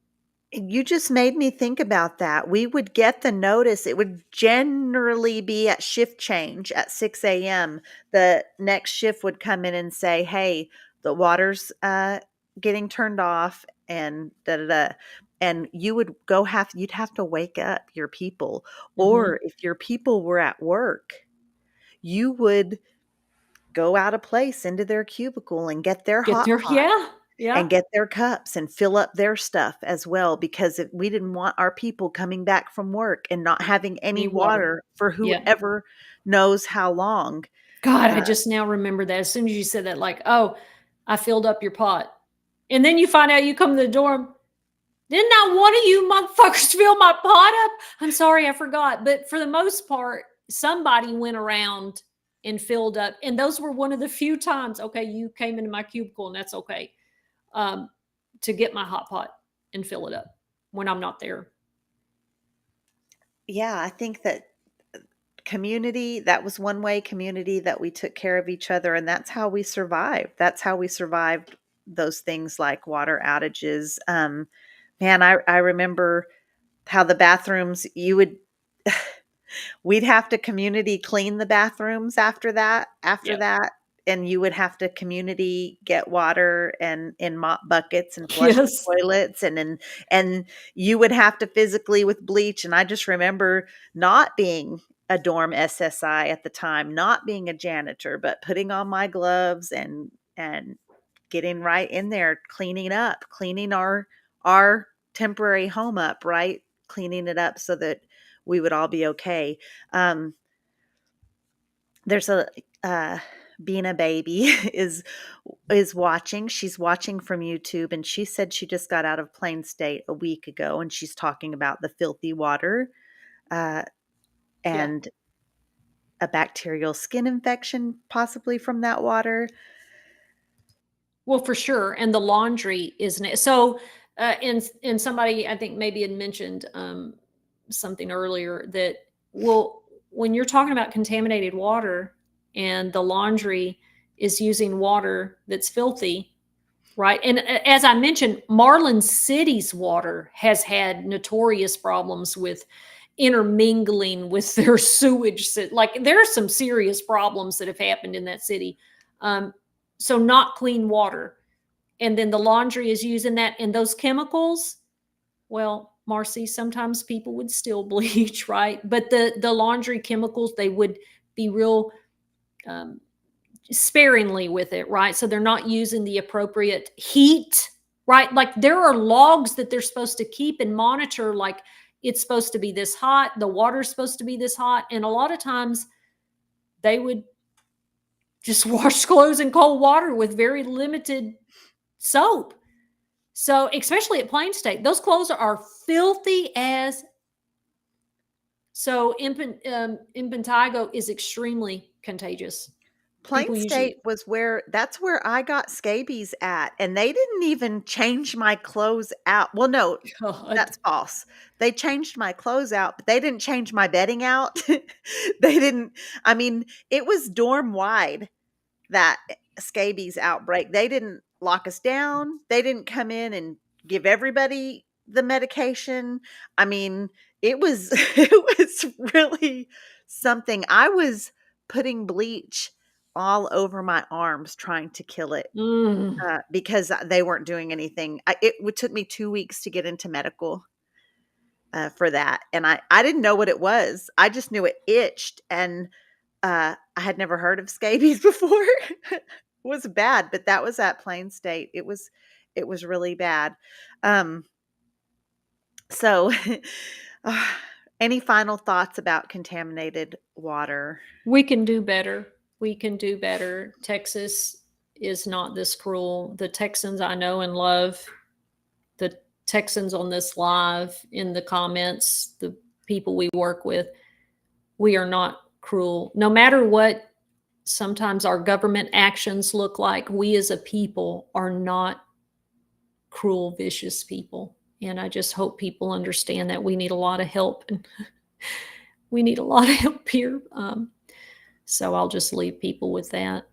You just made me think about that. We would get the notice. It would generally be at shift change at 6 a.m. The next shift would come in and say, hey, the water's getting turned off and da da da. And you'd have to wake up your people. Mhm. Or if your people were at work, you would go out of place into their cubicle and get their Get hot there. pot Yeah. Yeah. and get their cups and fill up their stuff as well, because we didn't want our people coming back from work and not having any Need water. water for Yeah. whoever knows how long. God, I Uh, just now remember that. As soon as you said that, like, oh, I filled up your pot. And then you find out you come to the dorm. Didn't not one of you motherfuckers fill my pot up? I'm sorry, I forgot. But for the most part, somebody went around and filled up. And those were one of the few times, okay, you came into my cubicle and that's okay, um, to get my hot pot and fill it up when I'm not there. yeah, I think that community, that was one way, community, that we took care of each other, and that's how we survived. That's how we survived those things like water outages. Man, I remember how the bathrooms, we'd have to community clean the bathrooms after Yep. that, and you would have to community get water and in mop buckets and flush the Yes. toilets, and you would have to physically with bleach. And I just remember not being a dorm SSI at the time, not being a janitor, but putting on my gloves and getting right in there, cleaning our temporary home up, right? Cleaning it up so that we would all be okay. Um, there's a Bina baby is watching. She's watching from YouTube, and she said she just got out of Plain State a week ago, and she's talking about the filthy water uh, Yeah. and a bacterial skin infection possibly from that water. Well, for sure, and the laundry isn't it? So, and somebody I think maybe had mentioned something earlier that, well, when you're talking about contaminated water and the laundry is using water that's filthy, right? And as I mentioned, Marlin City's water has had notorious problems with intermingling with their sewage. Like there are some serious problems that have happened in that city. Um, so not clean water. And then the laundry is using that and those chemicals. Well, Marcy, sometimes people would still bleach, right? But the laundry chemicals, they would be real um, sparingly with it, right? So they're not using the appropriate heat, right? Like there are logs that they're supposed to keep and monitor, like it's supposed to be this hot, the water's supposed to be this hot. And a lot of times they would just wash clothes in cold water with very limited soap. So, especially at Plain State, those clothes are filthy as. So, impetigo is extremely contagious. Plain People State usually, was that's where I got scabies at, and they didn't even change my clothes out. Well, no, God. that's false. They changed my clothes out, but they didn't change my bedding out. They didn't, I mean, it was dorm wide, that scabies outbreak. They didn't lock us down. They didn't come in and give everybody the medication. I mean, it was it was really something. I was putting bleach all over my arms trying to kill it Mm. because they weren't doing anything. Took me 2 weeks to get into medical for that, and I didn't know what it was. I just knew it itched, and I had never heard of scabies before. It was bad, but that was at Plain State. It was really bad. Um, so, uh, any final thoughts about contaminated water? We can do better. We can do better. Texas is not this cruel. The Texans I know and love, the Texans on this live, in the comments, the people we work with, we are not cruel. No matter what sometimes our government actions look like, we as a people are not cruel, vicious people. And I just hope people understand that we need a lot of help. And we need a lot of help here. So I'll just leave people with that.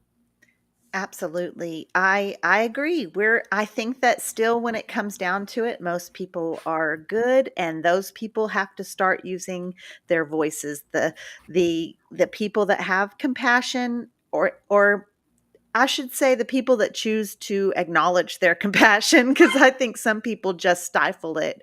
Absolutely. I agree. I think that still when it comes down to it, most people are good, and those people have to start using their voices. The people that have compassion, or I should say the people that choose to acknowledge their compassion, because I think some people just stifle it,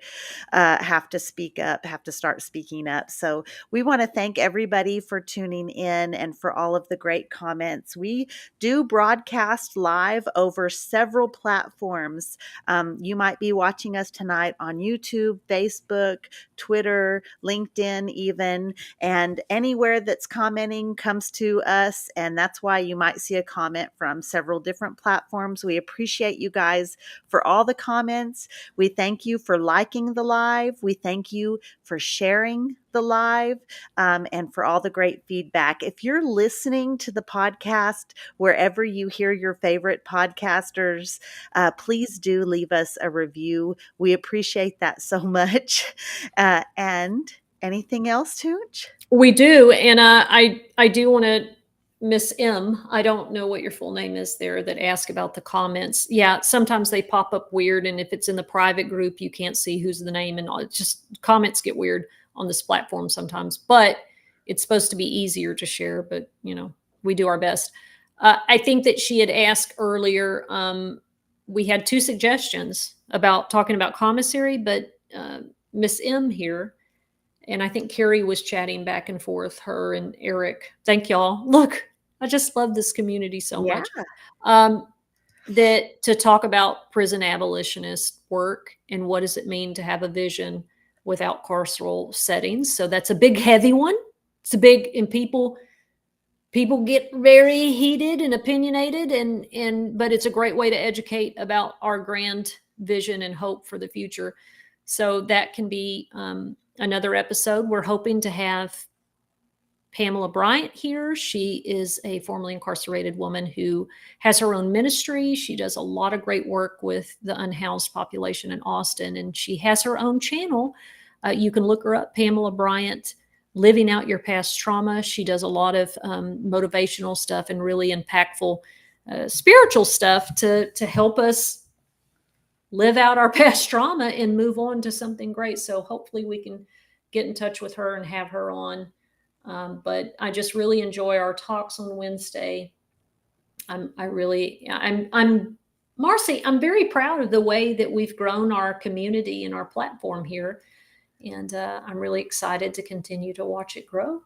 have to speak up, have to start speaking up. So we want to thank everybody for tuning in and for all of the great comments. We do broadcast live over several platforms. You might be watching us tonight on YouTube, Facebook, Twitter, LinkedIn, even, and anywhere that's commenting comes to us. And that's why you might see a comment from several different platforms. We appreciate you guys for all the comments. We thank you for liking the live. We thank you for sharing the live, and for all the great feedback. If you're listening to the podcast wherever you hear your favorite podcasters, please do leave us a review. We appreciate that so much. And anything else, Toonche? We do. And I do want to, Miss M, I don't know what your full name is there, that ask about the comments. Yeah, sometimes they pop up weird. And if it's in the private group, you can't see who's the name, and all. It's just comments get weird on this platform sometimes. But it's supposed to be easier to share. But, we do our best. I think that she had asked earlier, we had 2 suggestions about talking about commissary, but Miss M here, and I think Carrie was chatting back and forth, her and Eric. Thank y'all. Look, I just love this community so Yeah. much. That to talk about prison abolitionist work and what does it mean to have a vision without carceral settings. So that's a big, heavy one. It's a big, and people get very heated and opinionated, but it's a great way to educate about our grand vision and hope for the future. So that can be another episode. We're hoping to have Pamela Bryant here. She is a formerly incarcerated woman who has her own ministry. She does a lot of great work with the unhoused population in Austin, and she has her own channel. You can look her up, Pamela Bryant, Living Out Your Past Trauma. She does a lot of motivational stuff and really impactful spiritual stuff to help us live out our past trauma and move on to something great. So hopefully we can get in touch with her and have her on. But I just really enjoy our talks on Wednesday. I'm Marci, I'm very proud of the way that we've grown our community and our platform here. And I'm really excited to continue to watch it grow.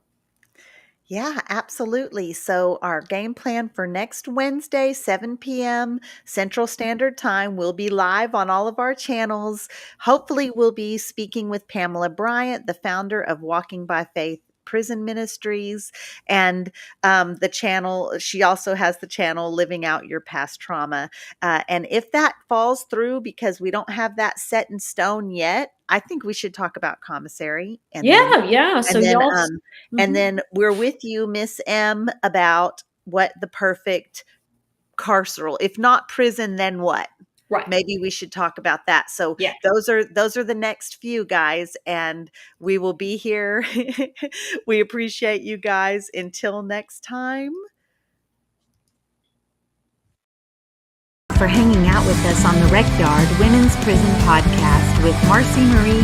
Yeah, absolutely. So our game plan for next Wednesday, 7 p.m. Central Standard Time, will be live on all of our channels. Hopefully we'll be speaking with Pamela Bryant, the founder of Walking by Faith Prison Ministries, and the channel. She also has the channel Living Out Your Past Trauma. And if that falls through, because we don't have that set in stone yet, I think we should talk about commissary. And Yeah. So and then we're with you, Miss M, about what the perfect carceral, if not prison, then what? Right. Maybe we should talk about that. So yeah, those are the next few, guys, and we will be here. We appreciate you guys. Until next time. For hanging out with us on the Rec Yard Women's Prison Podcast with Marci Marie